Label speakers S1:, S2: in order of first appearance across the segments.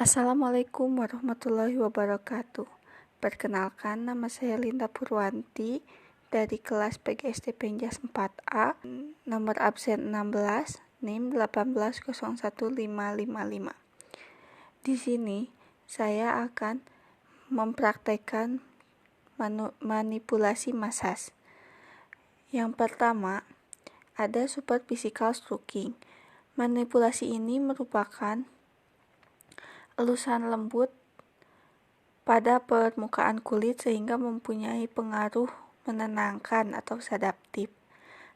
S1: Assalamualaikum warahmatullahi wabarakatuh. Perkenalkan, nama saya Linda Purwanti dari kelas PGSD Penjas 4A, nomor absen 16, NIM 1801555. Di sini saya akan mempraktekkan manipulasi massage. Yang pertama, ada super physical stroking. Manipulasi ini merupakan elusan lembut pada permukaan kulit sehingga mempunyai pengaruh menenangkan atau sedaptif.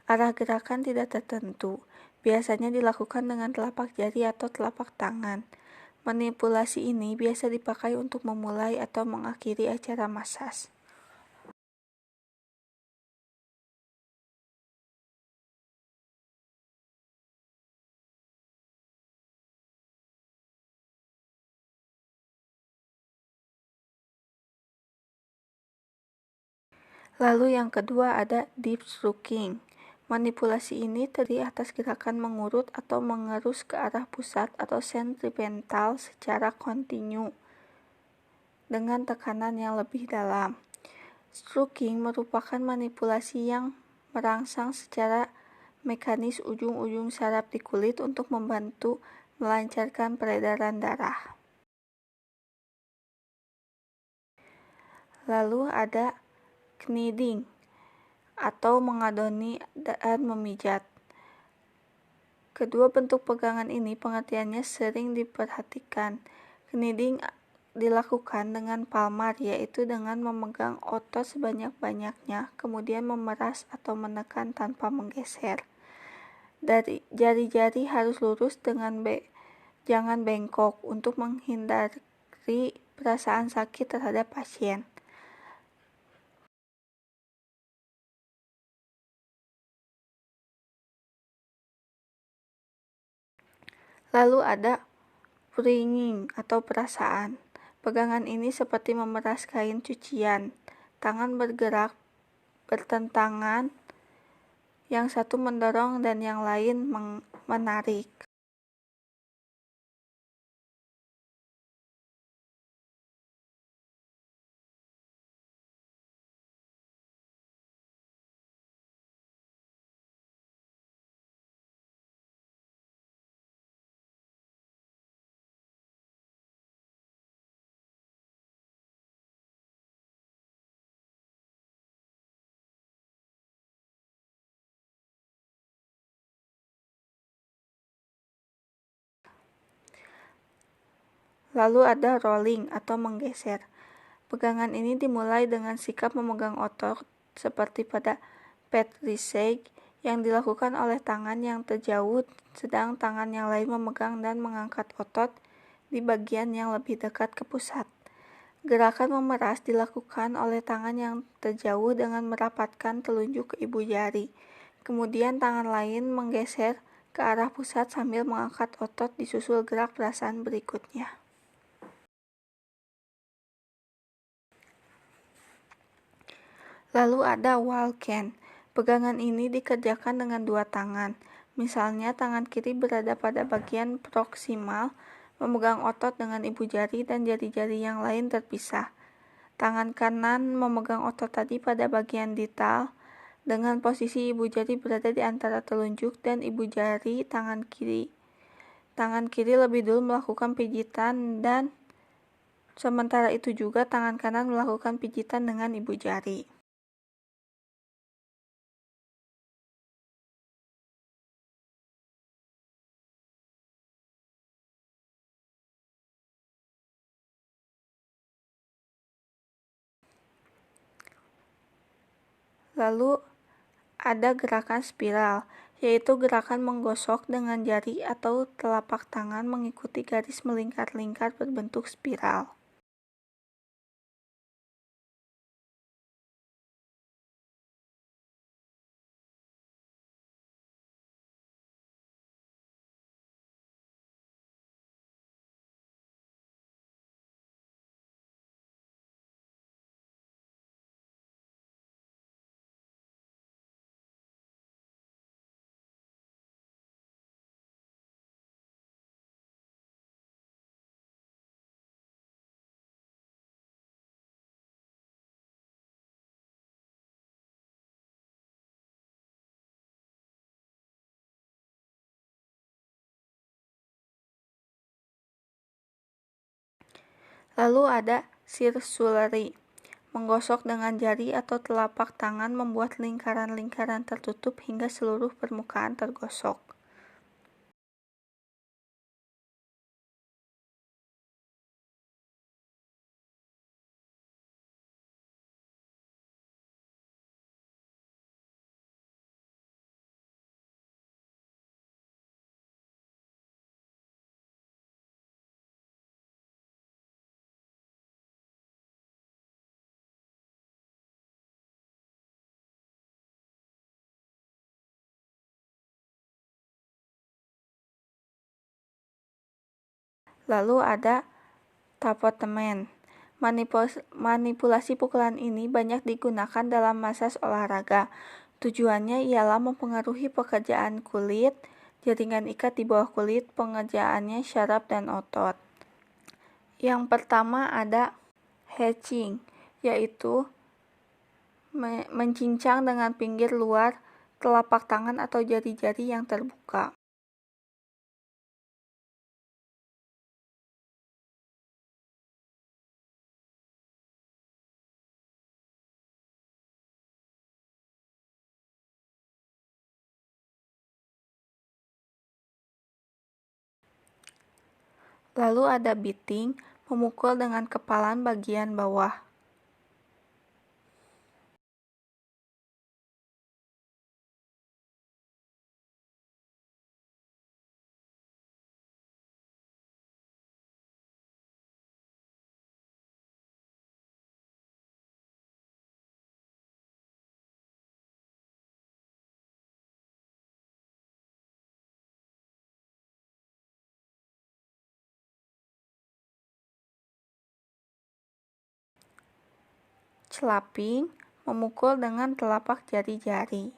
S1: Arah gerakan tidak tertentu, biasanya dilakukan dengan telapak jari atau telapak tangan. Manipulasi ini biasa dipakai untuk memulai atau mengakhiri acara massage. Lalu yang kedua ada deep stroking. Manipulasi ini terdiri atas gerakan mengurut atau mengerus ke arah pusat atau sentripetal secara kontinu dengan tekanan yang lebih dalam. Stroking merupakan manipulasi yang merangsang secara mekanis ujung-ujung saraf di kulit untuk membantu melancarkan peredaran darah. Lalu ada kneading atau mengadoni dan memijat. Kedua bentuk pegangan ini pengertiannya sering diperhatikan. Kneading dilakukan dengan palmar, yaitu dengan memegang otot sebanyak-banyaknya, kemudian memeras atau menekan tanpa menggeser. Jari-jari harus lurus dengan jangan bengkok untuk menghindari perasaan sakit terhadap pasien. Lalu ada wringing atau perasaan. Pegangan ini seperti memeras kain cucian. Tangan bergerak bertentangan, yang satu mendorong dan yang lain menarik. Lalu ada rolling atau menggeser. Pegangan ini dimulai dengan sikap memegang otot seperti pada Petriceg yang dilakukan oleh tangan yang terjauh, sedang tangan yang lain memegang dan mengangkat otot di bagian yang lebih dekat ke pusat. Gerakan memeras dilakukan oleh tangan yang terjauh dengan merapatkan telunjuk ke ibu jari. Kemudian tangan lain menggeser ke arah pusat sambil mengangkat otot disusul gerak perasaan berikutnya. Lalu ada walken. Pegangan ini dikerjakan dengan dua tangan. Misalnya tangan kiri berada pada bagian proksimal, memegang otot dengan ibu jari dan jari-jari yang lain terpisah. Tangan kanan memegang otot tadi pada bagian distal, dengan posisi ibu jari berada di antara telunjuk dan ibu jari tangan kiri. Tangan kiri lebih dulu melakukan pijitan dan sementara itu juga tangan kanan melakukan pijitan dengan ibu jari. Lalu ada gerakan spiral, yaitu gerakan menggosok dengan jari atau telapak tangan mengikuti garis melingkar-lingkar berbentuk spiral. Lalu ada circularly, menggosok dengan jari atau telapak tangan membuat lingkaran-lingkaran tertutup hingga seluruh permukaan tergosok. Lalu ada tapotement. Manipulasi pukulan ini banyak digunakan dalam masas olahraga. Tujuannya ialah mempengaruhi pekerjaan kulit, jaringan ikat di bawah kulit, pengerjaannya syaraf dan otot. Yang pertama ada hatching, yaitu mencincang dengan pinggir luar telapak tangan atau jari-jari yang terbuka. Lalu ada beating, memukul dengan kepalan bagian bawah. Slapping, memukul dengan telapak jari-jari.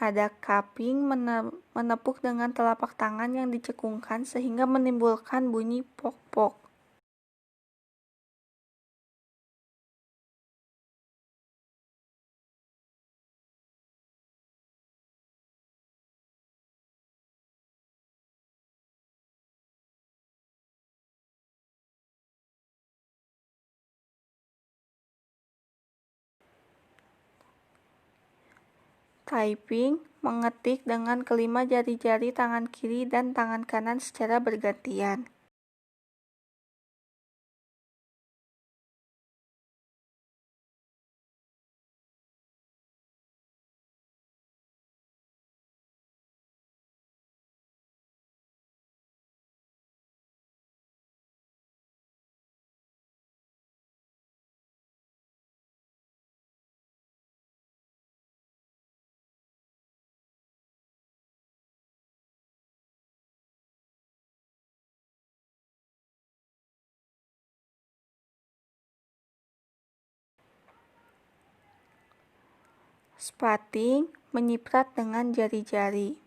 S1: Ada cupping, menepuk dengan telapak tangan yang dicekungkan sehingga menimbulkan bunyi pok-pok. Typing, mengetik dengan kelima jari-jari tangan kiri dan tangan kanan secara bergantian. Spatting, menyiprat dengan jari-jari.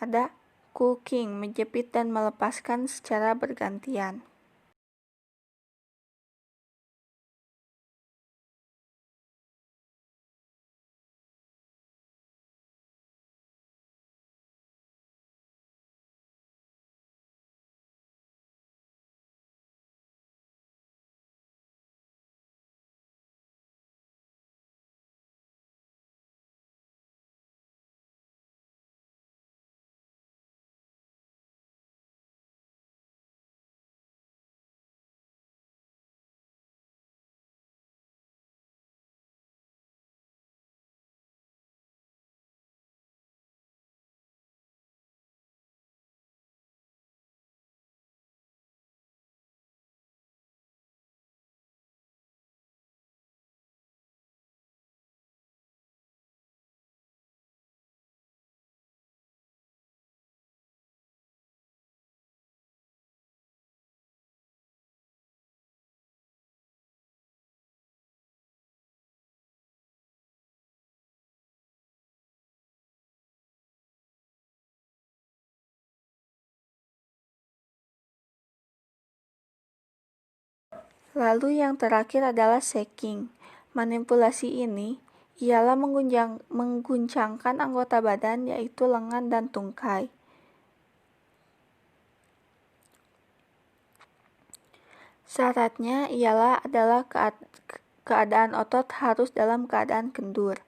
S1: Ada cooking, menjepit dan melepaskan secara bergantian. Lalu yang terakhir adalah shaking. Manipulasi ini ialah mengguncangkan anggota badan yaitu lengan dan tungkai. Syaratnya adalah keadaan otot harus dalam keadaan kendur.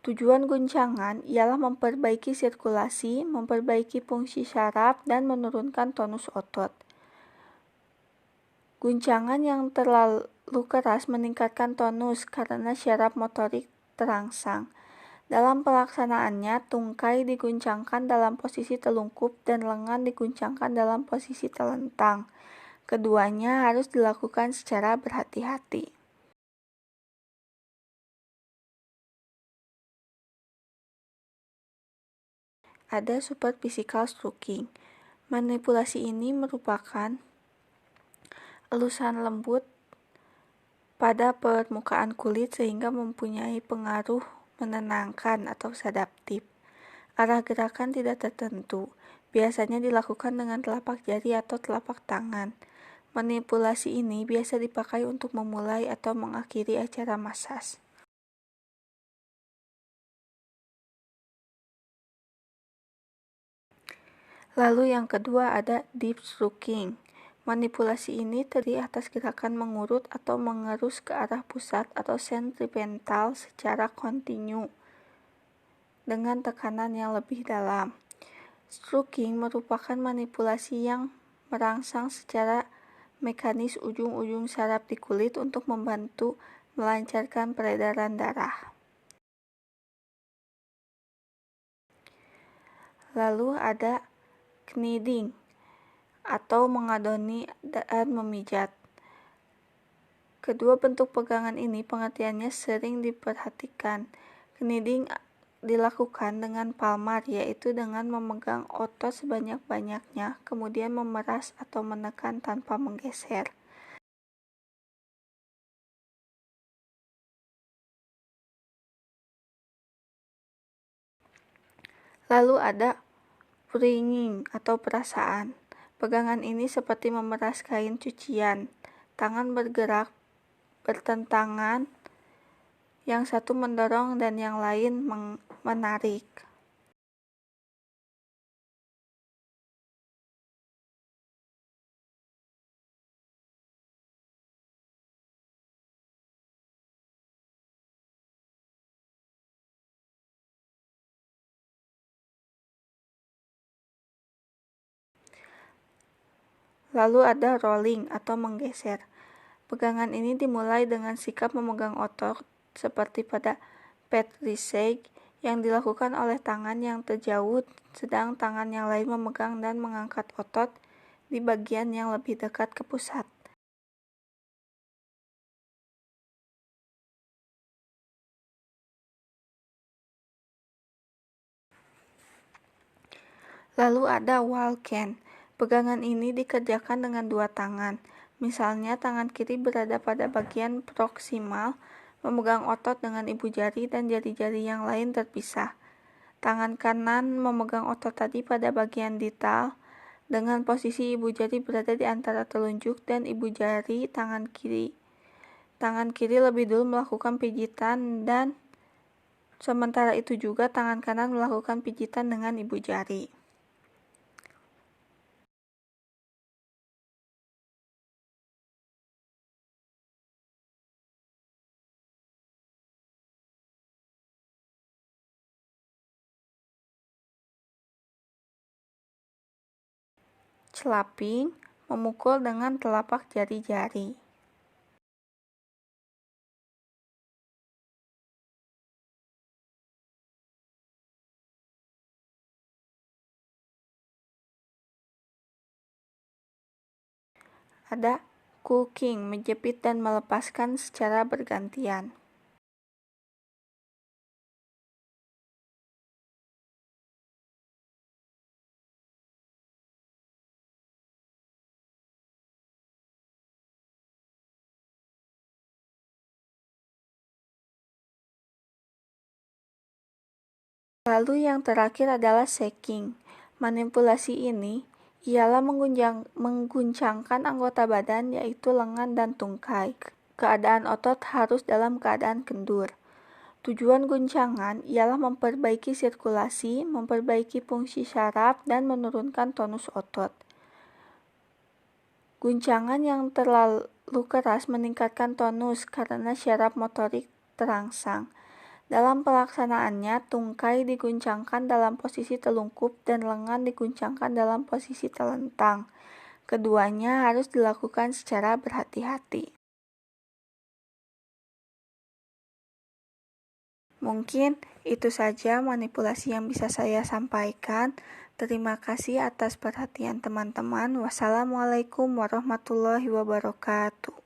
S1: Tujuan guncangan ialah memperbaiki sirkulasi, memperbaiki fungsi syaraf, dan menurunkan tonus otot. Guncangan yang terlalu keras meningkatkan tonus karena syaraf motorik terangsang. Dalam pelaksanaannya, tungkai diguncangkan dalam posisi telungkup dan lengan diguncangkan dalam posisi telentang. Keduanya harus dilakukan secara berhati-hati. Ada super physical stroking. Manipulasi ini merupakan elusan lembut pada permukaan kulit sehingga mempunyai pengaruh menenangkan atau sedaptif. Arah gerakan tidak tertentu, biasanya dilakukan dengan telapak jari atau telapak tangan. Manipulasi ini biasa dipakai untuk memulai atau mengakhiri acara masas. Lalu yang kedua ada deep stroking. Manipulasi ini terdiri atas gerakan mengurut atau mengerus ke arah pusat atau sentripetal secara kontinu dengan tekanan yang lebih dalam. Stroking merupakan manipulasi yang merangsang secara mekanis ujung-ujung saraf di kulit untuk membantu melancarkan peredaran darah. Lalu ada kneading atau mengadoni dan memijat. Kedua bentuk pegangan ini pengertiannya sering diperhatikan. Kneading dilakukan dengan palmar, yaitu dengan memegang otot sebanyak-banyaknya, kemudian memeras atau menekan tanpa menggeser. Lalu ada wringing atau perasaan. Pegangan ini seperti memeras kain cucian. Tangan bergerak bertentangan, yang satu mendorong dan yang lain menarik. Lalu ada rolling atau menggeser. Pegangan ini dimulai dengan sikap memegang otot seperti pada Patrick yang dilakukan oleh tangan yang terjauh, sedang tangan yang lain memegang dan mengangkat otot di bagian yang lebih dekat ke pusat. Lalu ada walken. Pegangan ini dikerjakan dengan dua tangan. Misalnya tangan kiri berada pada bagian proksimal, memegang otot dengan ibu jari dan jari-jari yang lain terpisah. Tangan kanan memegang otot tadi pada bagian distal, dengan posisi ibu jari berada di antara telunjuk dan ibu jari tangan kiri. Tangan kiri lebih dulu melakukan pijitan dan sementara itu juga tangan kanan melakukan pijitan dengan ibu jari. Slapping, memukul dengan telapak jari-jari. Ada cooking, menjepit dan melepaskan secara bergantian. Lalu yang terakhir adalah shaking. Manipulasi ini ialah mengguncangkan anggota badan yaitu lengan dan tungkai. Keadaan otot harus dalam keadaan kendur. Tujuan guncangan ialah memperbaiki sirkulasi, memperbaiki fungsi syaraf, dan menurunkan tonus otot. Guncangan yang terlalu keras meningkatkan tonus karena syaraf motorik terangsang. Dalam pelaksanaannya, tungkai diguncangkan dalam posisi telungkup dan lengan diguncangkan dalam posisi telentang. Keduanya harus dilakukan secara berhati-hati. Mungkin itu saja manipulasi yang bisa saya sampaikan. Terima kasih atas perhatian teman-teman. Wassalamualaikum warahmatullahi wabarakatuh.